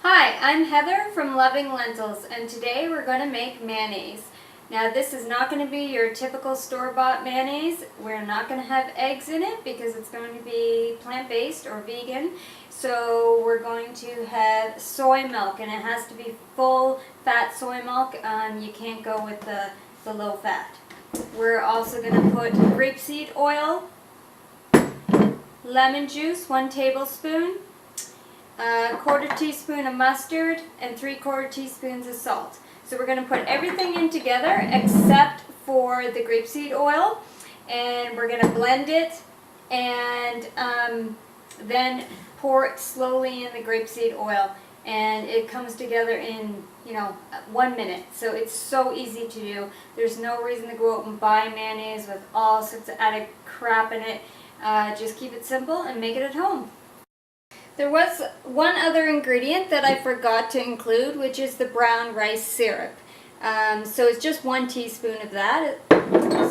Hi, I'm Heather from Loving Lentils, and today we're going to make mayonnaise. Now this is not going to be your typical store-bought mayonnaise. We're not going to have eggs in it because it's going to be plant-based or vegan. So we're going to have soy milk, and it has to be full-fat soy milk. You can't go with the low-fat. We're also going to put grapeseed oil, lemon juice, 1 tablespoon, a 1/4 teaspoon of mustard, and 3/4 teaspoons of salt. So we're going to put everything in together except for the grapeseed oil, and we're going to blend it and then pour it slowly in the grapeseed oil, and it comes together in 1 minute. So it's so easy to do. There's no reason to go out and buy mayonnaise with all sorts of added crap in it. Just keep it simple and make it at home. There was one other ingredient that I forgot to include, which is the brown rice syrup. So it's just 1 teaspoon of that.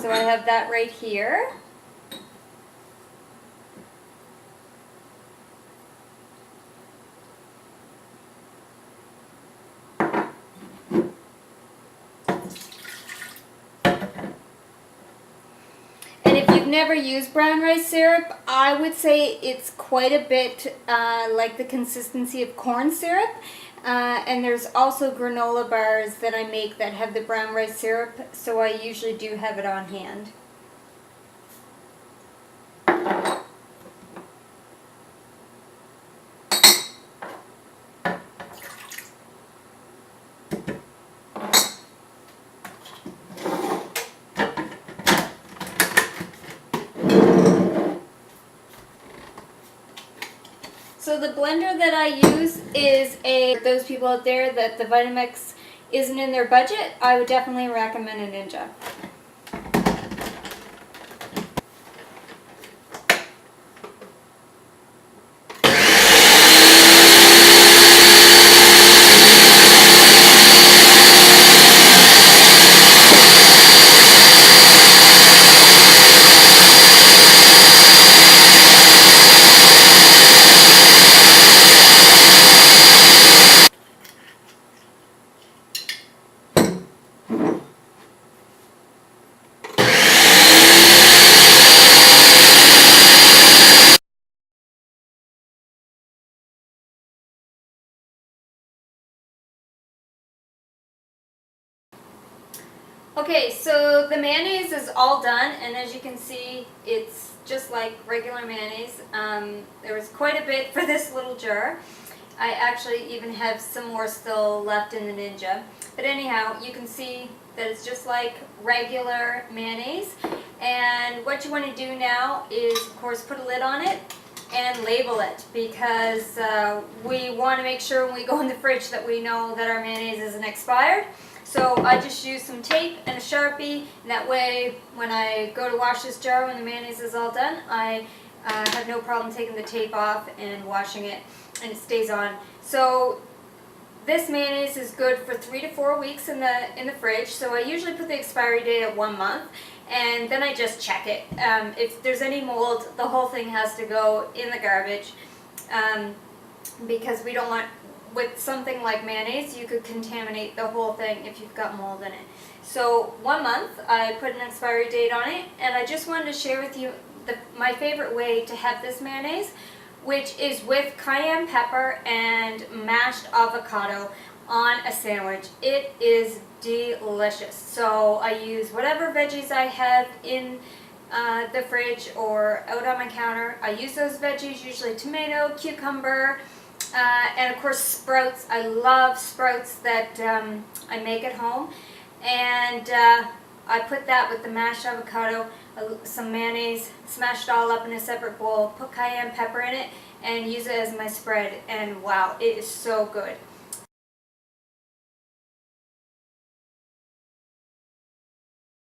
So I have that right here. Never used brown rice syrup, I would say it's quite a bit like the consistency of corn syrup, and there's also granola bars that I make that have the brown rice syrup, so I usually do have it on hand. So the blender that I use is for those people out there that the Vitamix isn't in their budget, I would definitely recommend a Ninja. Okay, so the mayonnaise is all done, and as you can see, it's just like regular mayonnaise. There was quite a bit for this little jar. I actually even have some more still left in the Ninja. But anyhow, you can see that it's just like regular mayonnaise. And what you want to do now is, of course, put a lid on it and label it, because we want to make sure when we go in the fridge that we know that our mayonnaise isn't expired. So I just use some tape and a Sharpie, and that way when I go to wash this jar when the mayonnaise is all done, I have no problem taking the tape off and washing it, and it stays on. So this mayonnaise is good for 3 to 4 weeks in the fridge. So I usually put the expiry date at 1 month, and then I just check it. If there's any mold, the whole thing has to go in the garbage, because we don't want, with something like mayonnaise, you could contaminate the whole thing if you've got mold in it. So 1 month, I put an expiry date on it, and I just wanted to share with you my favorite way to have this mayonnaise, which is with cayenne pepper and mashed avocado on a sandwich. It is delicious. So I use whatever veggies I have in the fridge or out on my counter. I use those veggies, usually tomato, cucumber, and of course sprouts. I love sprouts that I make at home, and I put that with the mashed avocado, some mayonnaise, smash it all up in a separate bowl, put cayenne pepper in it, and use it as my spread, and wow, it is so good.